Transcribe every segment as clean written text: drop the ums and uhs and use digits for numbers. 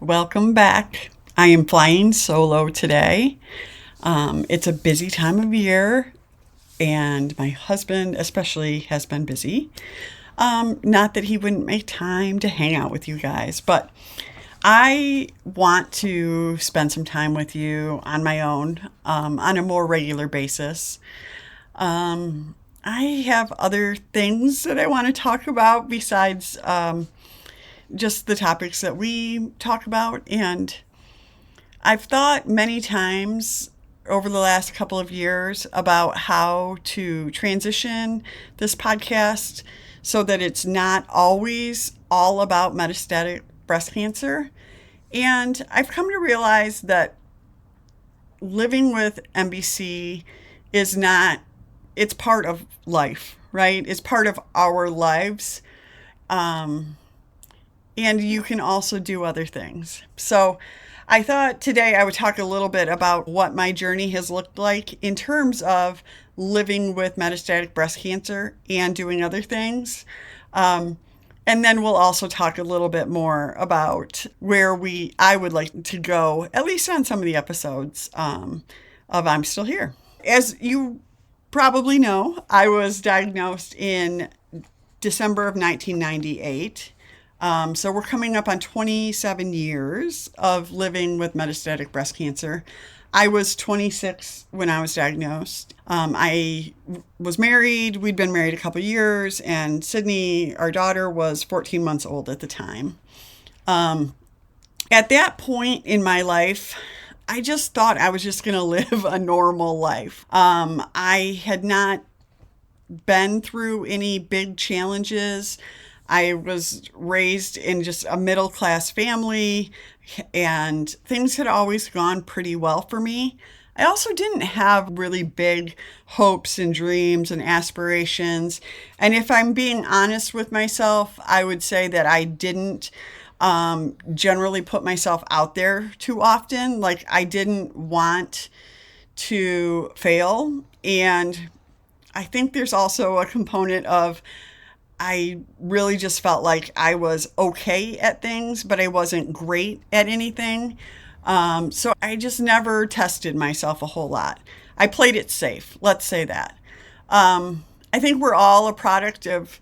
Welcome back. I am flying solo today. It's a busy time of year, and my husband, especially, has been busy. Not that he wouldn't make time to hang out with you guys, but I want to spend some time with you on my own on a more regular basis. I have other things that I want to talk about besides just the topics that we talk about. And I've thought many times over the last couple of years about how to transition this podcast so that it's not always all about metastatic breast cancer. And I've come to realize that living with MBC is not, it's part of life, right? It's part of our lives. And you can also do other things. So I thought today I would talk a little bit about what my journey has looked like in terms of living with metastatic breast cancer and doing other things. And then we'll also talk a little bit more about where I would like to go, at least on some of the episodes of I'm Still Here. As you probably know, I was diagnosed in December of 1998. So we're coming up on 27 years of living with metastatic breast cancer. I was 26 when I was diagnosed. I was married. We'd been married a couple years, and Sydney, our daughter, was 14 months old at the time. At that point in my life, I just thought I was just going to live a normal life. I had not been through any big challenges. I was raised in just a middle-class family, and things had always gone pretty well for me. I also didn't have really big hopes and dreams and aspirations. And if I'm being honest with myself, I would say that I didn't generally put myself out there too often. Like, I didn't want to fail. And I think there's also a component of I really just felt like I was okay at things, but I wasn't great at anything. So I just never tested myself a whole lot. I played it safe, let's say that. I think we're all a product of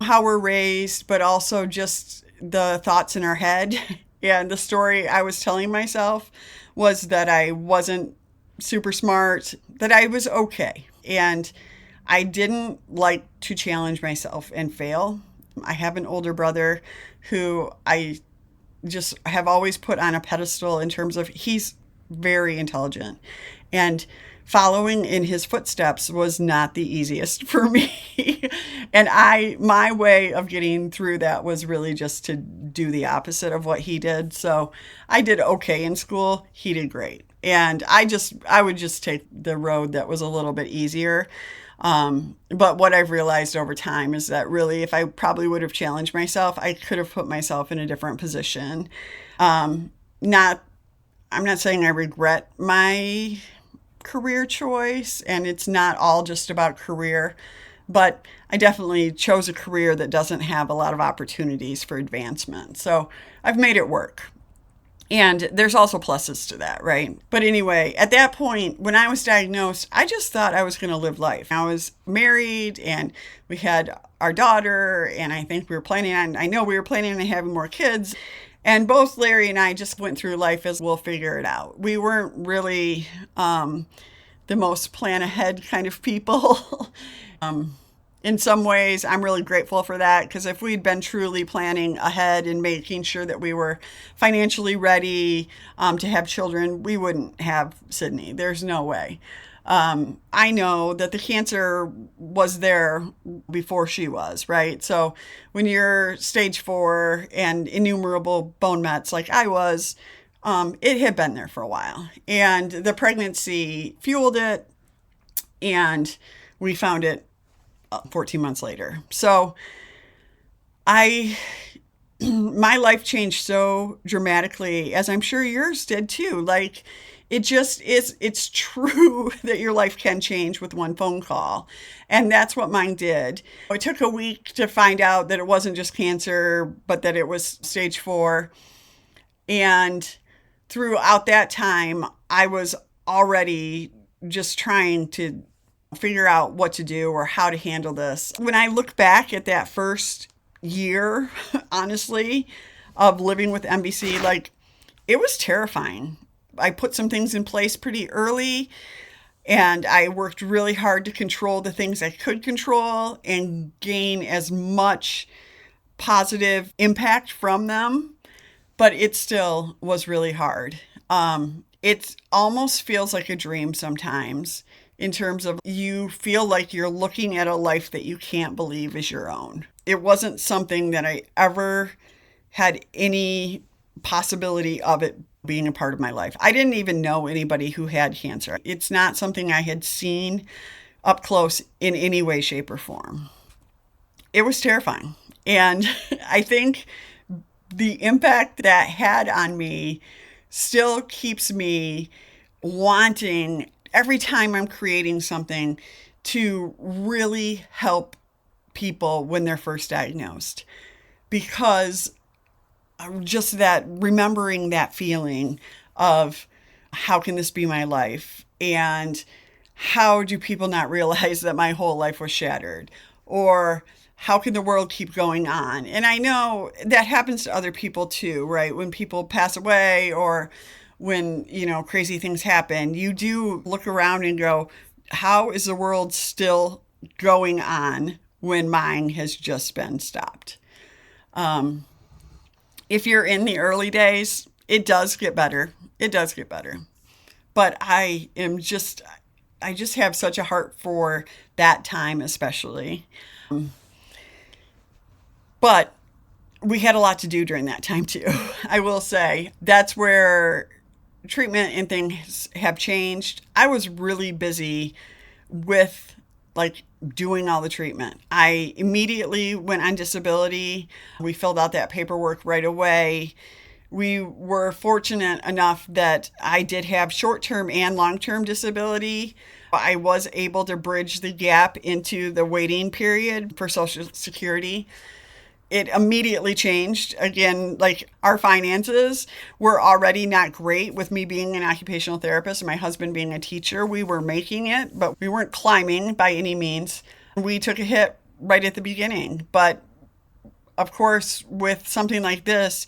how we're raised, but also just the thoughts in our head. And the story I was telling myself was that I wasn't super smart, that I was okay. And I didn't like to challenge myself and fail. I have an older brother who I just have always put on a pedestal in terms of he's very intelligent. And following in his footsteps was not the easiest for me. And my way of getting through that was really just to do the opposite of what he did. So I did okay in school. He did great. And I would just take the road that was a little bit easier. But what I've realized over time is that really, if I probably would have challenged myself, I could have put myself in a different position. I'm not saying I regret my career choice, and it's not all just about career, but I definitely chose a career that doesn't have a lot of opportunities for advancement. So I've made it work. And there's also pluses to that, right? But anyway, at that point, when I was diagnosed, I just thought I was going to live life. I was married and we had our daughter, and I know we were planning on having more kids. And both Larry and I just went through life as we'll figure it out. We weren't really the most plan ahead kind of people. In some ways, I'm really grateful for that, because if we'd been truly planning ahead and making sure that we were financially ready to have children, we wouldn't have Sydney. There's no way. I know that the cancer was there before she was, right? So when you're stage 4 and innumerable bone mets like I was, it had been there for a while. And the pregnancy fueled it, and we found it 14 months later. So my life changed so dramatically, as I'm sure yours did too. Like, it's true that your life can change with one phone call. And that's what mine did. It took a week to find out that it wasn't just cancer, but that it was stage 4. And throughout that time, I was already just trying to figure out what to do or how to handle this. When I look back at that first year, honestly, of living with MBC, like it was terrifying. I put some things in place pretty early and I worked really hard to control the things I could control and gain as much positive impact from them, but it still was really hard. It almost feels like a dream sometimes in terms of you feel like you're looking at a life that you can't believe is your own. It wasn't something that I ever had any possibility of it being a part of my life. I didn't even know anybody who had cancer. It's not something I had seen up close in any way, shape, or form. It was terrifying. And I think the impact that had on me still keeps me wanting every time I'm creating something to really help people when they're first diagnosed. Because just that remembering that feeling of how can this be my life? And how do people not realize that my whole life was shattered? Or how can the world keep going on? And I know that happens to other people too, right? When people pass away or when, crazy things happen, you do look around and go, how is the world still going on when mine has just been stopped? If you're in the early days, it does get better. It does get better. But I just have such a heart for that time, especially. But we had a lot to do during that time too. I will say that's where treatment and things have changed. I was really busy with like doing all the treatment. I immediately went on disability. We filled out that paperwork right away. We were fortunate enough that I did have short-term and long-term disability. I was able to bridge the gap into the waiting period for Social Security. It immediately changed. Again, like our finances were already not great with me being an occupational therapist and my husband being a teacher. We were making it, but we weren't climbing by any means. We took a hit right at the beginning. But of course, with something like this,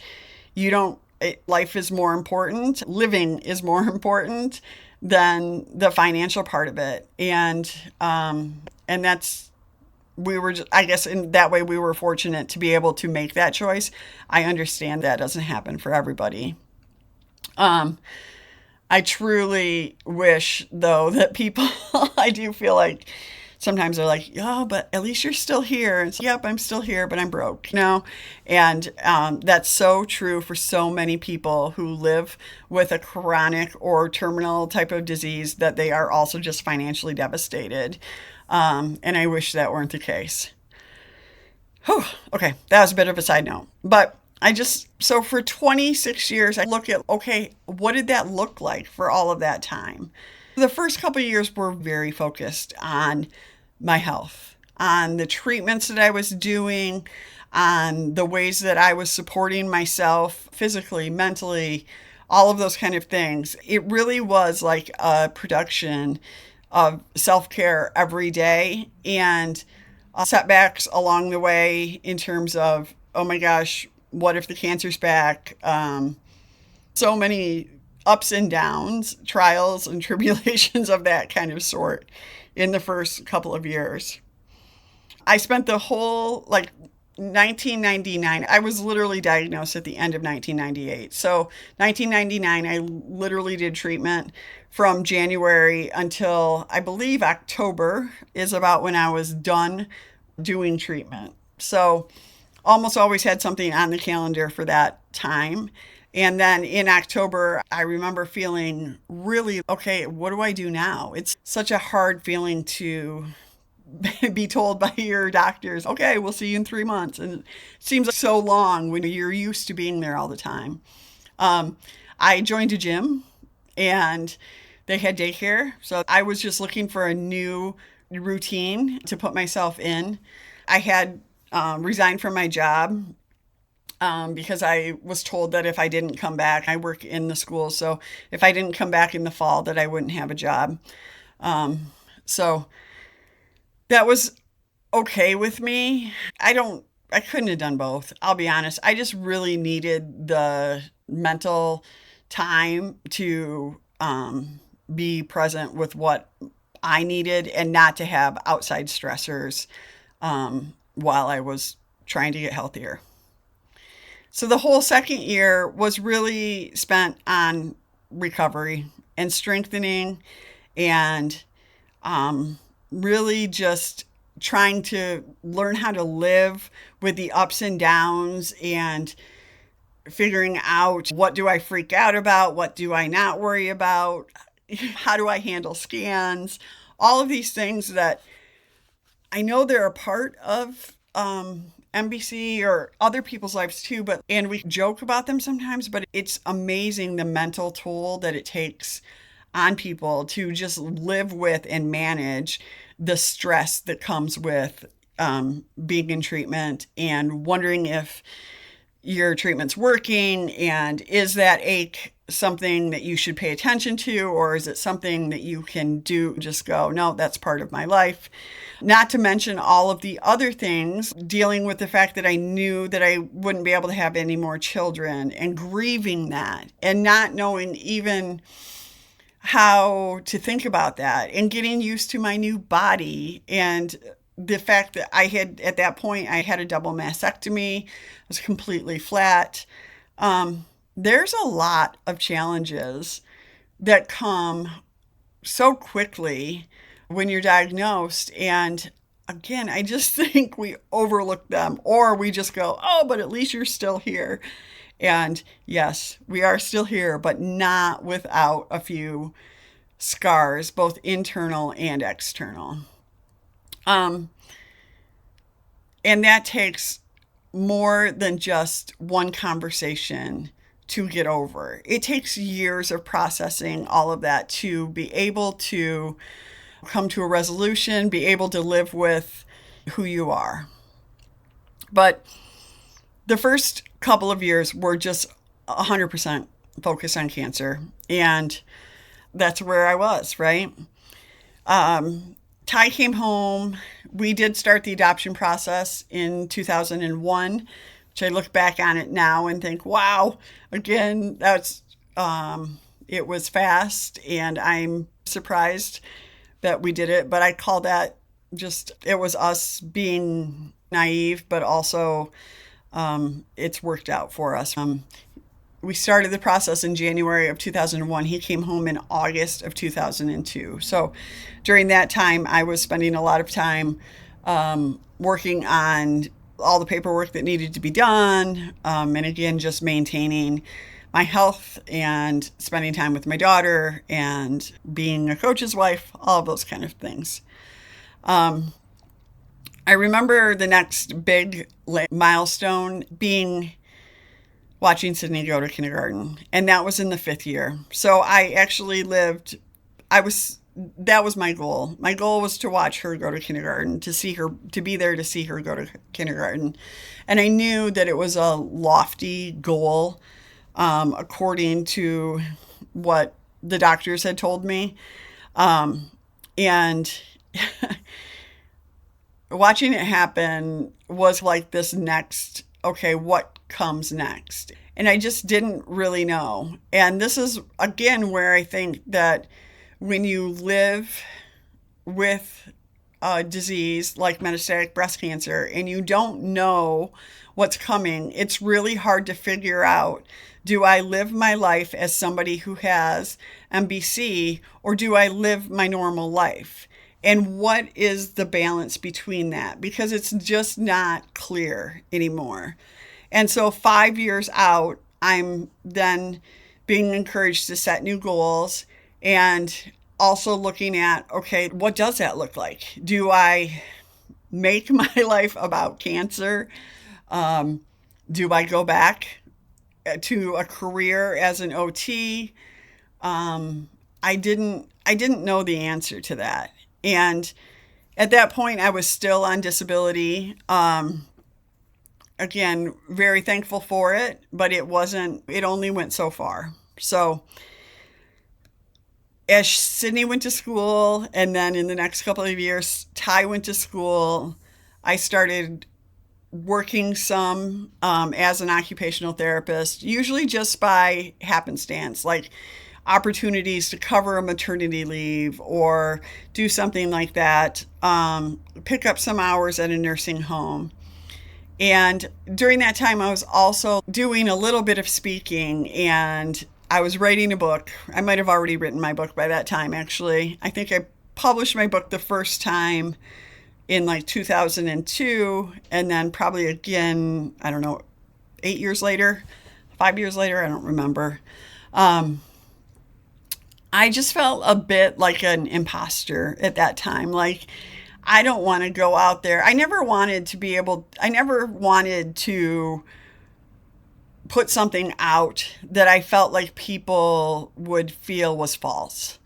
life is more important. Living is more important than the financial part of it. And that's, we were, I guess in that way, we were fortunate to be able to make that choice. I understand that doesn't happen for everybody. I truly wish, though, that people, I do feel like sometimes they're like, oh, but at least you're still here. And so, yep, I'm still here, but I'm broke, And that's so true for so many people who live with a chronic or terminal type of disease that they are also just financially devastated. And I wish that weren't the case. Whew, okay, that was a bit of a side note. But so for 26 years, I look at, okay, what did that look like for all of that time? The first couple of years were very focused on my health, on the treatments that I was doing, on the ways that I was supporting myself physically, mentally, all of those kind of things. It really was like a production of self-care every day and setbacks along the way in terms of, oh my gosh, what if the cancer's back? So many ups and downs, trials and tribulations of that kind of sort in the first couple of years. I spent the whole 1999, I was literally diagnosed at the end of 1998. So 1999, I literally did treatment from January until I believe October is about when I was done doing treatment. So almost always had something on the calendar for that time. And then in October, I remember feeling really, okay, what do I do now? It's such a hard feeling to be told by your doctors, okay, we'll see you in 3 months. And it seems so long when you're used to being there all the time. I joined a gym and they had daycare. So I was just looking for a new routine to put myself in. I had resigned from my job because I was told that if I didn't come back, I work in the school, so if I didn't come back in the fall, that I wouldn't have a job. So that was okay with me. I couldn't have done both. I'll be honest. I just really needed the mental time to be present with what I needed and not to have outside stressors while I was trying to get healthier. So the whole second year was really spent on recovery and strengthening and really just trying to learn how to live with the ups and downs and figuring out what do I freak out about, what do I not worry about, how do I handle scans, all of these things that I know they're a part of MBC or other people's lives too, and we joke about them sometimes, but it's amazing the mental toll that it takes on people to just live with and manage the stress that comes with being in treatment and wondering if your treatment's working and is that ache something that you should pay attention to, or is it something that you can do, just go, no, that's part of my life. Not to mention all of the other things, dealing with the fact that I knew that I wouldn't be able to have any more children and grieving that and not knowing even how to think about that and getting used to my new body and the fact that at that point, I had a double mastectomy. I was completely flat. There's a lot of challenges that come so quickly when you're diagnosed. And again, I just think we overlook them or we just go, oh, but at least you're still here. And yes, we are still here, but not without a few scars, both internal and external. And that takes more than just one conversation to get over. It takes years of processing all of that to be able to come to a resolution, be able to live with who you are. But the first couple of years were just 100% focused on cancer. And that's where I was, right? Ty came home. We did start the adoption process in 2001, which I look back on it now and think, wow, again, it was fast and I'm surprised that we did it. But I call that it was us being naive, but also it's worked out for us. We started the process in January of 2001. He came home in August of 2002. So during that time, I was spending a lot of time working on all the paperwork that needed to be done. And again, just maintaining my health and spending time with my daughter and being a coach's wife, all of those kind of things. I remember the next big milestone being watching Sydney go to kindergarten. And that was in the 5th year. So I actually that was my goal. My goal was to watch her go to kindergarten, to be there to see her go to kindergarten. And I knew that it was a lofty goal, according to what the doctors had told me. And watching it happen was like this next, okay, what comes next? And I just didn't really know. And this is, again, where I think that when you live with a disease like metastatic breast cancer and you don't know what's coming, it's really hard to figure out, do I live my life as somebody who has MBC or do I live my normal life? And what is the balance between that? Because it's just not clear anymore. And so 5 years out, I'm then being encouraged to set new goals and also looking at, okay, what does that look like? Do I make my life about cancer? Do I go back to a career as an OT? I didn't know the answer to that. And at that point, I was still on disability. again, very thankful for it, but it only went so far. So as Sydney went to school, and then in the next couple of years, Ty went to school, I started working some as an occupational therapist, usually just by happenstance, like opportunities to cover a maternity leave or do something like that, pick up some hours at a nursing home. And during that time, I was also doing a little bit of speaking, and I was writing a book. I might have already written my book by that time, actually. I think I published my book the first time in like 2002, and then probably again, I don't know, 8 years later, 5 years later, I don't remember. Um, I just felt a bit like an imposter at that time. Like, I don't want to go out there. I never wanted to put something out that I felt like people would feel was false.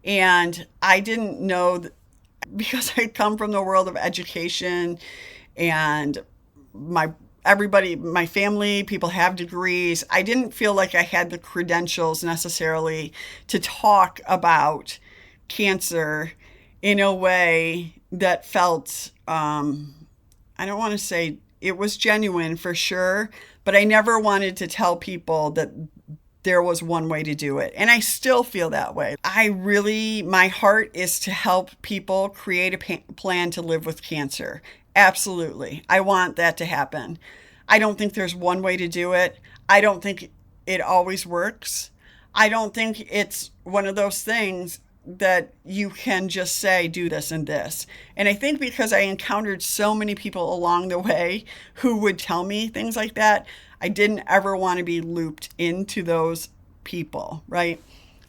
And I didn't know, because I come from the world of education, and my my family, people have degrees. I didn't feel like I had the credentials necessarily to talk about cancer in a way that felt, I don't want to say it was genuine for sure, but I never wanted to tell people that there was one way to do it. And I still feel that way. My heart is to help people create a plan to live with cancer. Absolutely. I want that to happen. I don't think there's one way to do it. I don't think it always works. I don't think it's one of those things that you can just say, do this and this. And I think because I encountered so many people along the way who would tell me things like that, I didn't ever want to be looped into those people, right?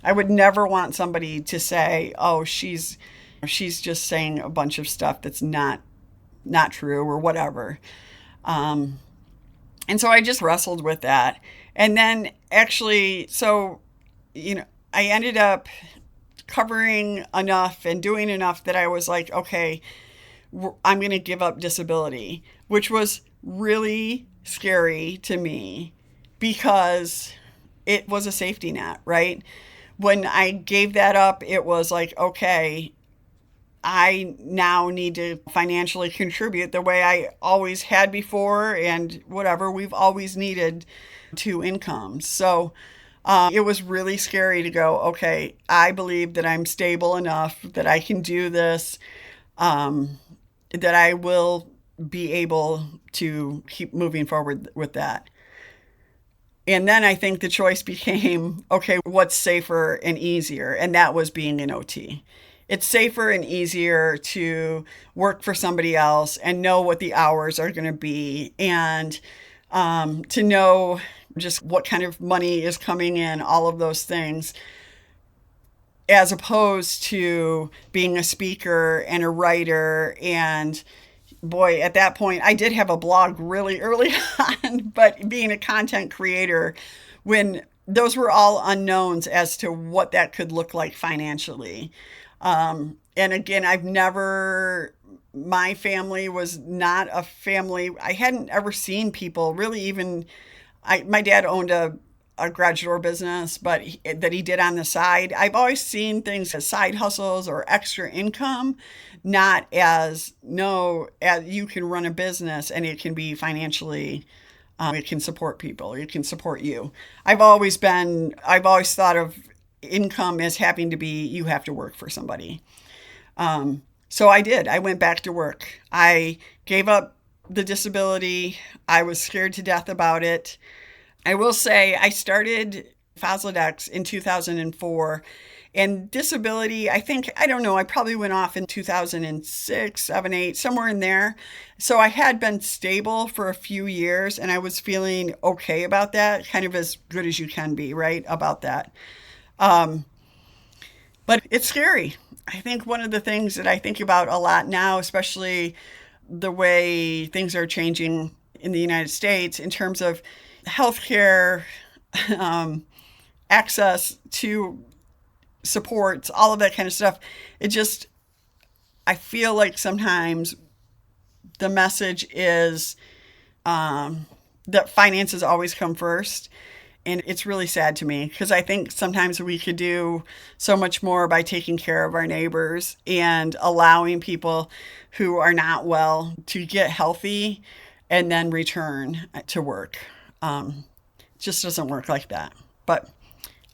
I would never want somebody to say, "Oh, she's just saying a bunch of stuff that's not true," or whatever. Um, and so I just wrestled with that. And then actually, so, I ended up covering enough and doing enough that I was like, okay, I'm going to give up disability, which was really scary to me because it was a safety net, right? When I gave that up, it was like, okay, I now need to financially contribute the way I always had before, and whatever, we've always needed two incomes. So it was really scary to go, okay, I believe that I'm stable enough that I can do this, that I will be able to keep moving forward with that. And then I think the choice became, okay, what's safer and easier? And that was being an OT. It's safer and easier to work for somebody else and know what the hours are going to be, and to know just what kind of money is coming in, all of those things, as opposed to being a speaker and a writer. And boy, at that point, I did have a blog really early on, but being a content creator, when those were all unknowns as to what that could look like financially. And again, my family was not a family. I hadn't ever seen people really even, my dad owned a garage door business, but that he did on the side. I've always seen things as side hustles or extra income, not as, no, as you can run a business and it can be financially, it can support people, it can support you. I've always thought of income as having to be, you have to work for somebody. So I did. I went back to work. I gave up the disability. I was scared to death about it. I will say I started Faslodex in 2004, and disability, I don't know, I probably went off in 2006, 7, 8, somewhere in there. So I had been stable for a few years, and I was feeling okay about that, kind of as good as you can be, right, about that. Um, but it's scary. I think one of the things that I think about a lot now, especially the way things are changing in the United States in terms of healthcare, um, access to supports, all of that kind of stuff. I feel like sometimes the message is that finances always come first. And it's really sad to me because I think sometimes we could do so much more by taking care of our neighbors and allowing people who are not well to get healthy and then return to work. It just doesn't work like that. But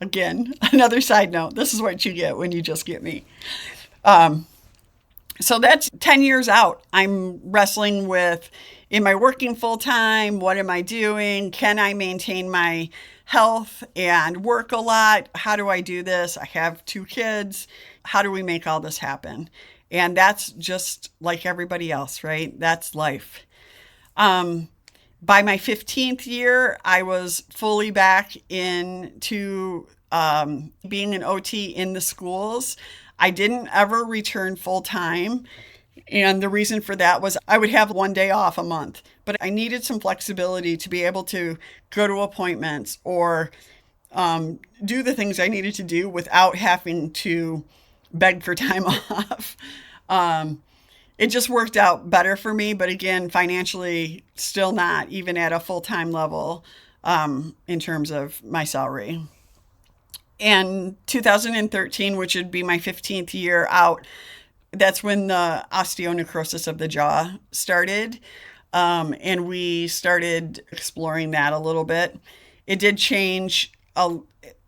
again, another side note, this is what you get when you just get me. So that's 10 years out. I'm wrestling with, am I working full time? What am I doing? Can I maintain my health and work a lot? How do I do this? I have 2 kids. How do we make all this happen? And that's just like everybody else, right? That's life. By my 15th year, I was fully back into being an OT in the schools. I didn't ever return full time. And the reason for that was I would have 1 day off a month, but I needed some flexibility to be able to go to appointments or do the things I needed to do without having to beg for time off. It just worked out better for me, but again, financially, still not even at a full-time level in terms of my salary. And 2013, which would be my 15th year out, that's when the osteonecrosis of the jaw started. And we started exploring that a little bit. It did change.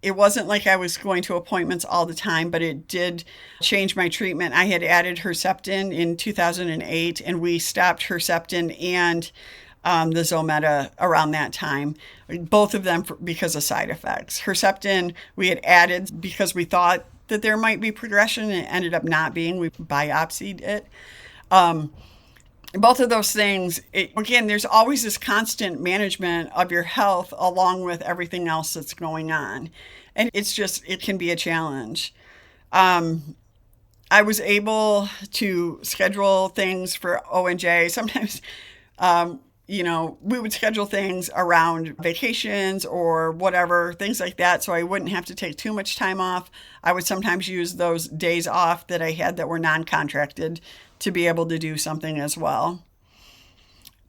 It wasn't like I was going to appointments all the time, but it did change my treatment. I had added Herceptin in 2008, and we stopped Herceptin and the Zometa around that time, both of them because of side effects. Herceptin we had added because we thought that there might be progression, and it ended up not being. We biopsied it. Both of those things, again, there's always this constant management of your health along with everything else that's going on. And it can be a challenge. I was able to schedule things for O&J. Sometimes, we would schedule things around vacations or whatever, things like that, so I wouldn't have to take too much time off. I would sometimes use those days off that I had that were non-contracted to be able to do something as well.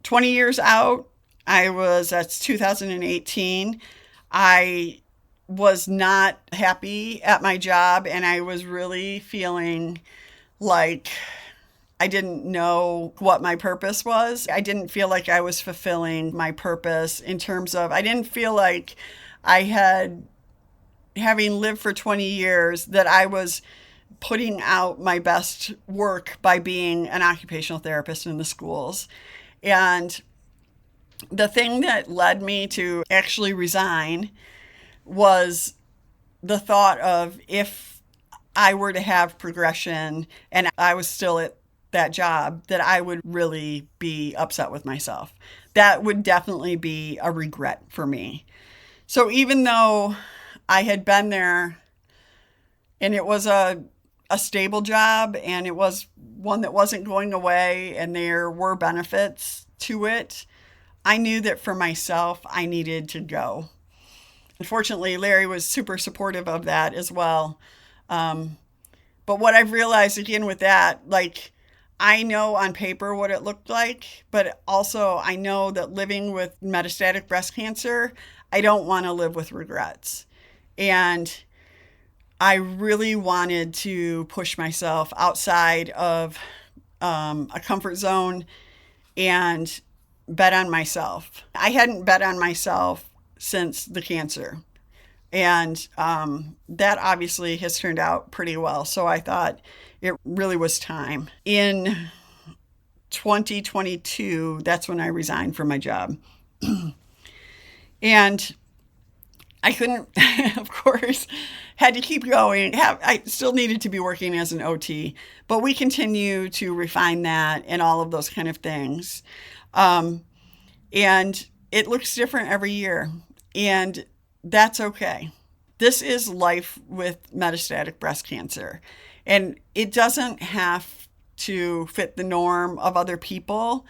20 years out, that's 2018. I was not happy at my job, and I was really feeling like I didn't know what my purpose was. I didn't feel like I was fulfilling my purpose in terms of, I didn't feel like having lived for 20 years, that I was putting out my best work by being an occupational therapist in the schools. And the thing that led me to actually resign was the thought of, if I were to have progression and I was still at that job, that I would really be upset with myself. That would definitely be a regret for me. So even though I had been there and it was a stable job and it was one that wasn't going away and there were benefits to it, I knew that for myself, I needed to go. Unfortunately, Larry was super supportive of that as well. But what I've realized again with that, I know on paper what it looked like, but also I know that living with metastatic breast cancer, I don't want to live with regrets. And I really wanted to push myself outside of a comfort zone and bet on myself. I hadn't bet on myself since the cancer. And that obviously has turned out pretty well. So I thought it really was time. In 2022, that's when I resigned from my job. And I couldn't, of course, had to keep going. I still needed to be working as an OT, but we continue to refine that and all of those kind of things. And it looks different every year, and that's okay. This is life with metastatic breast cancer, and it doesn't have to fit the norm of other people.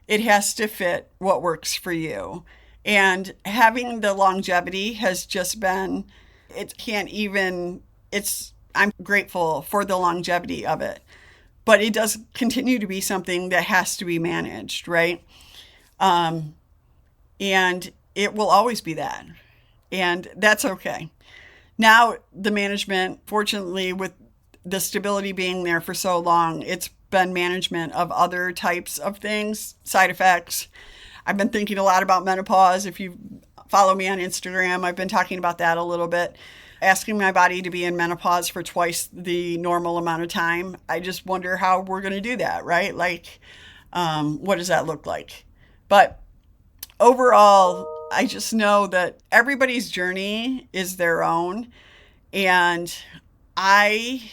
It has to fit what works for you. And having the longevity has just been, I'm grateful for the longevity of it, but it does continue to be something that has to be managed, right? And it will always be that. And that's okay. Now, the management, fortunately, with the stability being there for so long, it's been management of other types of things, side effects. I've been thinking a lot about menopause. If you follow me on Instagram, I've been talking about that a little bit. Asking my body to be in menopause for twice the normal amount of time. I just wonder how we're going to do that, right? Like, what does that look like? But overall, I just know that everybody's journey is their own. And I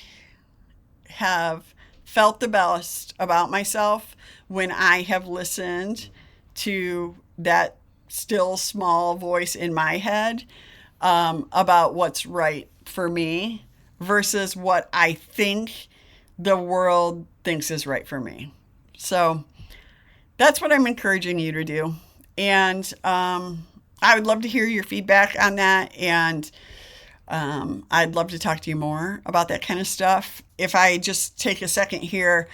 have felt the best about myself when I have listened to that still small voice in my head about what's right for me versus what I think the world thinks is right for me. So that's what I'm encouraging you to do. And I would love to hear your feedback on that. And I'd love to talk to you more about that kind of stuff. If I just take a second here,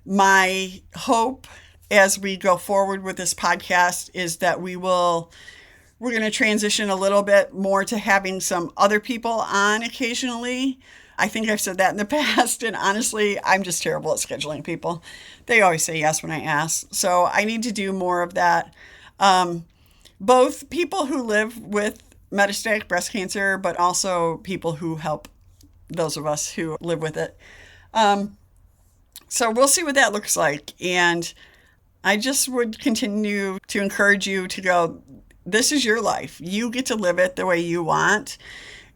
my hope as we go forward with this podcast is that we're going to transition a little bit more to having some other people on occasionally. I think I've said that in the past, and honestly, I'm just terrible at scheduling people. They always say yes when I ask. So I need to do more of that. Both people who live with metastatic breast cancer, but also people who help those of us who live with it. So we'll see what that looks like. And I just would continue to encourage you to go, this is your life. You get to live it the way you want.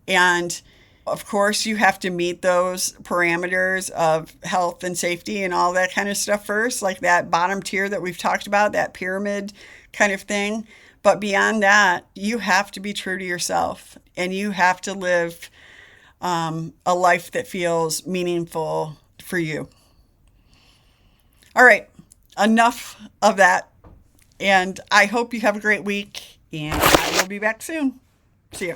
And of course, you have to meet those parameters of health and safety and all that kind of stuff first, like that bottom tier that we've talked about, that pyramid kind of thing. But beyond that, you have to be true to yourself, and you have to live a life that feels meaningful for you. All right, enough of that. And I hope you have a great week, and I will be back soon. See you.